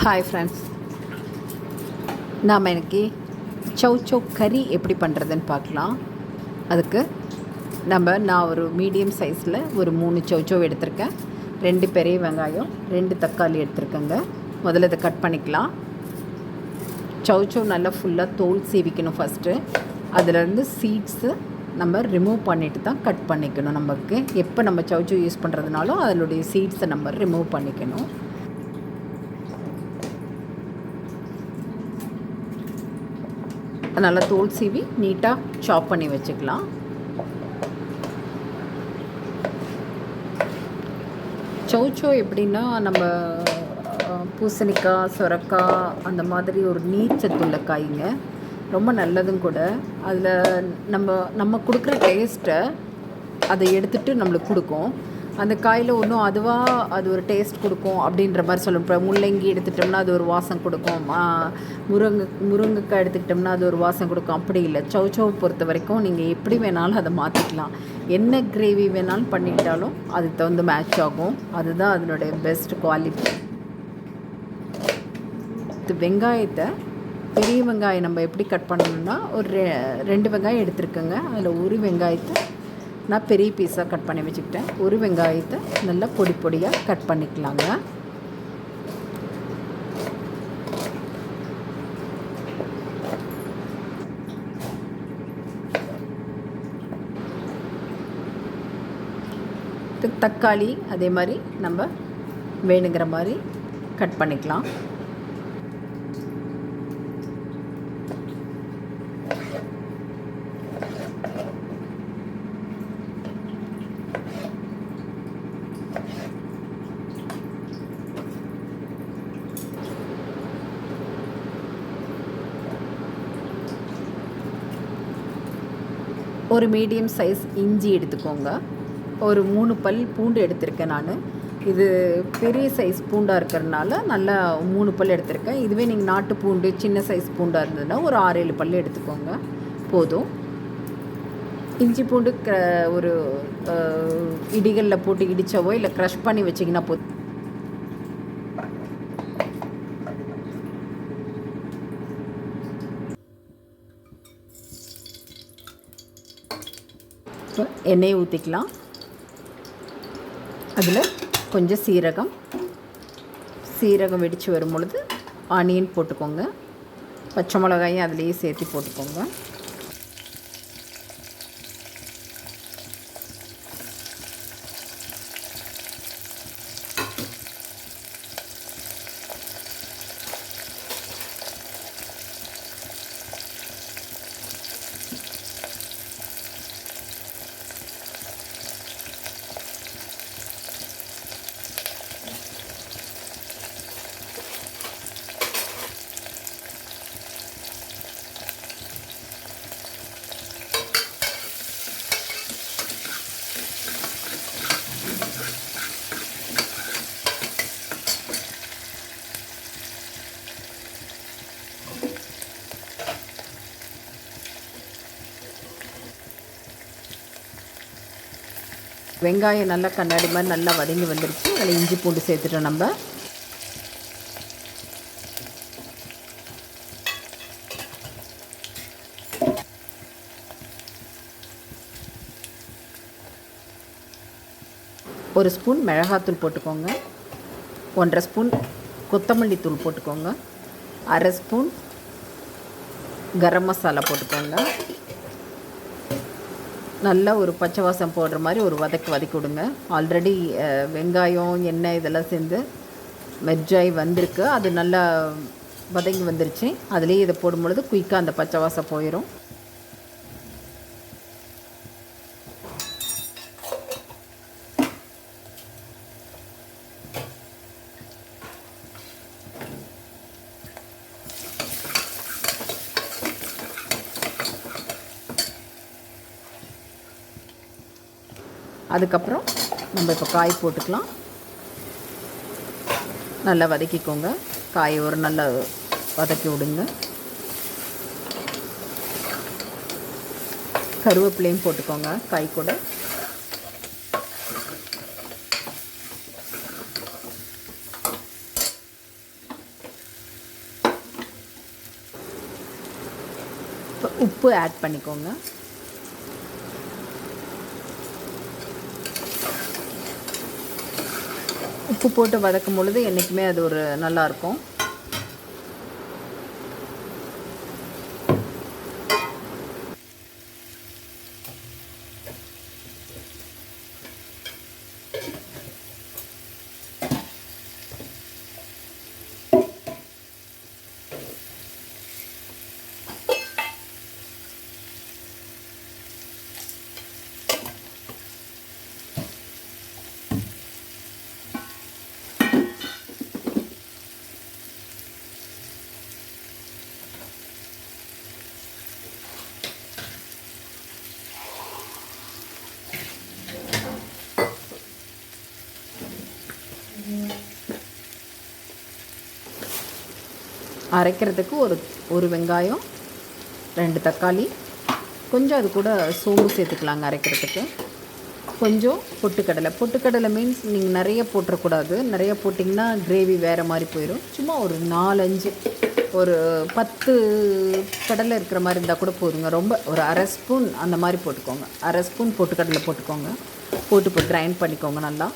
Hi friends, நாம் இன்றைக்கி சவ் சவ் கறி எப்படி பண்ணுறதுன்னு பார்க்கலாம். அதுக்கு நான் ஒரு மீடியம் சைஸில் ஒரு 3 சவ் சவ் எடுத்திருக்கேன். 2 பெரிய வெங்காயம், 2 தக்காளி எடுத்துருக்கேங்க. முதல்ல இதை கட் பண்ணிக்கலாம். சவ் சவ் நல்லா ஃபுல்லாக தோல் சீவிக்கணும். ஃபஸ்ட்டு அதிலேருந்து சீட்ஸு நம்ம ரிமூவ் பண்ணிவிட்டு தான் கட் பண்ணிக்கணும். நமக்கு எப்போ நம்ம சவ் சவ் யூஸ் பண்ணுறதுனாலும் அதனுடைய சீட்ஸை நம்ம ரிமூவ் பண்ணிக்கணும். நல்லா தோல் சீவி நீட்டாக சாப் பண்ணி வச்சுக்கலாம். சவ் சவ் எப்படின்னா, நம்ம பூசணிக்காய், சொரக்காய் அந்த மாதிரி ஒரு நீர் சத்துள்ள காய்ங்க, ரொம்ப நல்லதும் கூட. அதில் நம்ம கொடுக்குற டேஸ்ட்டை அதை எடுத்துகிட்டு நம்மளுக்கு கொடுக்கும். அந்த காயில் ஒன்றும் அது ஒரு டேஸ்ட் கொடுக்கும் அப்படின்ற மாதிரி சொல்லணும். இப்போ முள்ளங்கி எடுத்துக்கிட்டோம்னா அது ஒரு வாசம் கொடுக்கும், முருங்கைக்காய் எடுத்துக்கிட்டோம்னா அது ஒரு வாசம் கொடுக்கும். அப்படி இல்லை. சவ் சவ் பொறுத்த வரைக்கும் நீங்கள் எப்படி வேணாலும் அதை மாற்றிக்கலாம். என்ன கிரேவி வேணாலும் பண்ணிக்கிட்டாலும் அதுக்கு தகுந்த மேட்ச் ஆகும். அதுதான் அதனுடைய பெஸ்ட் குவாலிட்டி. வெங்காயத்தை, பெரிய வெங்காயம் நம்ம எப்படி கட் பண்ணணும்னா, ஒரு 2 வெங்காயம் எடுத்துருக்கேங்க. அதில் ஒரு வெங்காயத்தை நான் பெரிய பீஸாக கட் பண்ணி வச்சுக்கிட்டேன். ஒரு வெங்காயத்தை நல்லா பொடி பொடியாக கட் பண்ணிக்கலாங்க. தக்காளி அதே மாதிரி நம்ம வேணுங்கிற மாதிரி கட் பண்ணிக்கலாம். ஒரு மீடியம் சைஸ் இஞ்சி எடுத்துக்கோங்க. ஒரு 3 பல் பூண்டு எடுத்திருக்கேன் நான். இது பெரிய சைஸ் பூண்டாக இருக்கிறதுனால நல்லா 3 பல் எடுத்திருக்கேன். இதுவே நீங்கள் நாட்டு பூண்டு சின்ன சைஸ் பூண்டாக இருந்ததுன்னா ஒரு 6-7 பல் எடுத்துக்கோங்க, போதும். இஞ்சி பூண்டு ஒரு இடிகளில் போட்டு இடித்தவோ இல்லை க்ரஷ் பண்ணி வச்சிங்கன்னா போதும். எண்ணெயை ஊற்றிக்கலாம். அதில் கொஞ்சம் சீரகம் வெடித்து வரும் பொழுது ஆனியன் போட்டுக்கோங்க. பச்சை மிளகாயும் அதிலேயே சேர்த்து போட்டுக்கோங்க. வெங்காயம் நல்லா கண்ணாடி மாதிரி நல்லா வதங்கி வந்துருச்சு. அதில் இஞ்சி பூண்டு சேர்த்துட்டோம். நம்ம ஒரு ஸ்பூன் மிளகாத்தூள் போட்டுக்கோங்க. 1.5 ஸ்பூன் கொத்தமல்லி தூள் போட்டுக்கோங்க. 1/2 ஸ்பூன் கரம் மசாலா போட்டுக்கோங்க. நல்லா ஒரு பச்சை வாசம் போடுற மாதிரி ஒரு வதக்கி விடுங்க. ஆல்ரெடி வெங்காயம், எண்ணெய் இதெல்லாம் சேர்ந்து மெர்ஜாய் வந்திருக்கு. அது நல்லா வதங்கி வந்துருச்சு. அதுலேயே இதை போடும்பொழுது குயிக்காக அந்த பச்சை வாசம் போயிடும். அதுக்கப்புறம் நம்ம இப்போ காய் போட்டுக்கலாம். நல்லா வதக்கிக்கோங்க. காய் ஒரு நல்லா வதக்கி விடுங்க. கருவேப்பிலையும் போட்டுக்கோங்க காய் கூட. உப்பு ஆட் பண்ணிக்கோங்க. உப்பு போட்டு வதக்கும் பொழுது என்றைக்குமே அது ஒரு நல்லாயிருக்கும். அரைக்கிறதுக்கு ஒரு வெங்காயம், 2 தக்காளி, கொஞ்சம் அது கூட சோம்பு சேர்த்துக்கலாங்க அரைக்கிறதுக்கு. கொஞ்சம் பொட்டுக்கடலை மீன்ஸ் நீங்கள் நிறைய போட்டுறக்கூடாது. நிறைய போட்டிங்கன்னா கிரேவி வேறு மாதிரி போயிடும். சும்மா ஒரு 4-5, ஒரு 10 கடலை இருக்கிற மாதிரி இருந்தால் கூட போதுங்க. ரொம்ப ஒரு அரை ஸ்பூன் அந்த மாதிரி போட்டுக்கோங்க. அரை ஸ்பூன் பொட்டுக்கடலை போட்டுக்கோங்க. போட்டு கிரைண்ட் பண்ணிக்கோங்க நல்லா.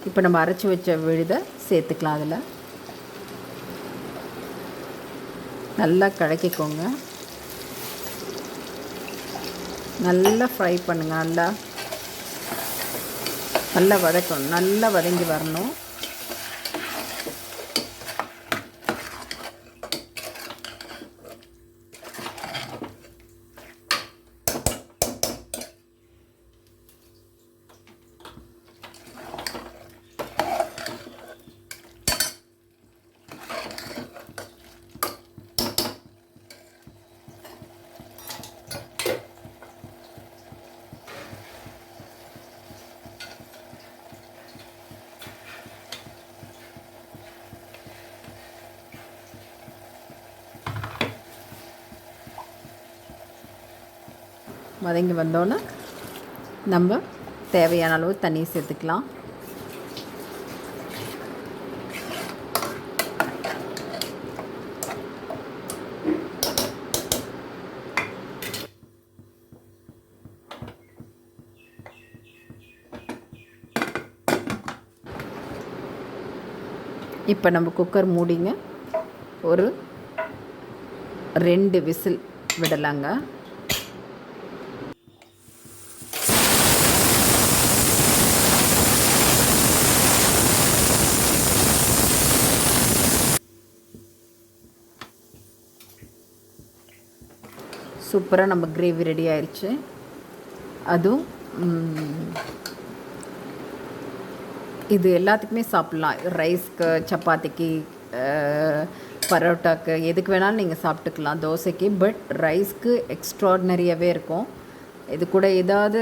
இப்போ நம்ம அரைச்சி வச்ச விழுதை சேர்த்துக்கலாம். அதில் நல்லா கலக்கிக்கோங்க. நல்லா ஃப்ரை பண்ணுங்கள். நல்லா வதக்கணும். நல்லா வதங்கி வரணும். வதங்கி வந்தோன்னே நம்ம தேவையான அளவு தண்ணி சேர்த்துக்கலாம். இப்போ நம்ம குக்கர் மூடிங்க. ஒரு 2 விசில் விடலாங்க. சூப்பராக நம்ம கிரேவி ரெடி ஆயிடுச்சு. அதுவும் இது எல்லாத்துக்குமே சாப்பிட்லாம். ரைஸ்க்கு, சப்பாத்திக்கு, பரோட்டாக்கு, எதுக்கு வேணாலும் நீங்கள் சாப்பிட்டுக்கலாம். தோசைக்கு. பட் ரைஸ்க்கு எக்ஸ்ட்ராடினரியாகவே இருக்கும். இது கூட ஏதாவது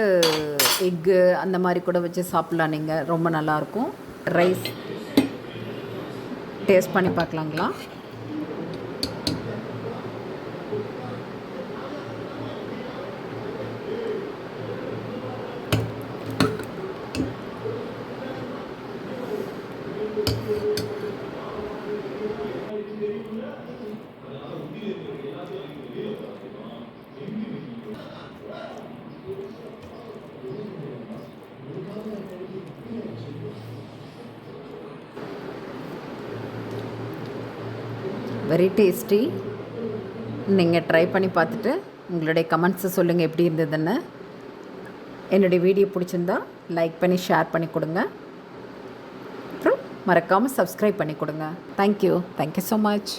எக்கு அந்த மாதிரி கூட வச்சு சாப்பிட்லாம் நீங்கள். ரொம்ப நல்லாயிருக்கும். ரைஸ் டேஸ்ட் பண்ணி பார்க்கலாங்களா? Very tasty. நீங்கள் ட்ரை பண்ணி பார்த்துட்டு உங்களுடைய கமெண்ட்ஸை சொல்லுங்கள் எப்படி இருந்ததுன்னு. என்னுடைய வீடியோ பிடிச்சிருந்தா லைக் பண்ணி ஷேர் பண்ணி கொடுங்க. அப்புறம் மறக்காமல் சப்ஸ்கிரைப் பண்ணி கொடுங்க. Thank you so much.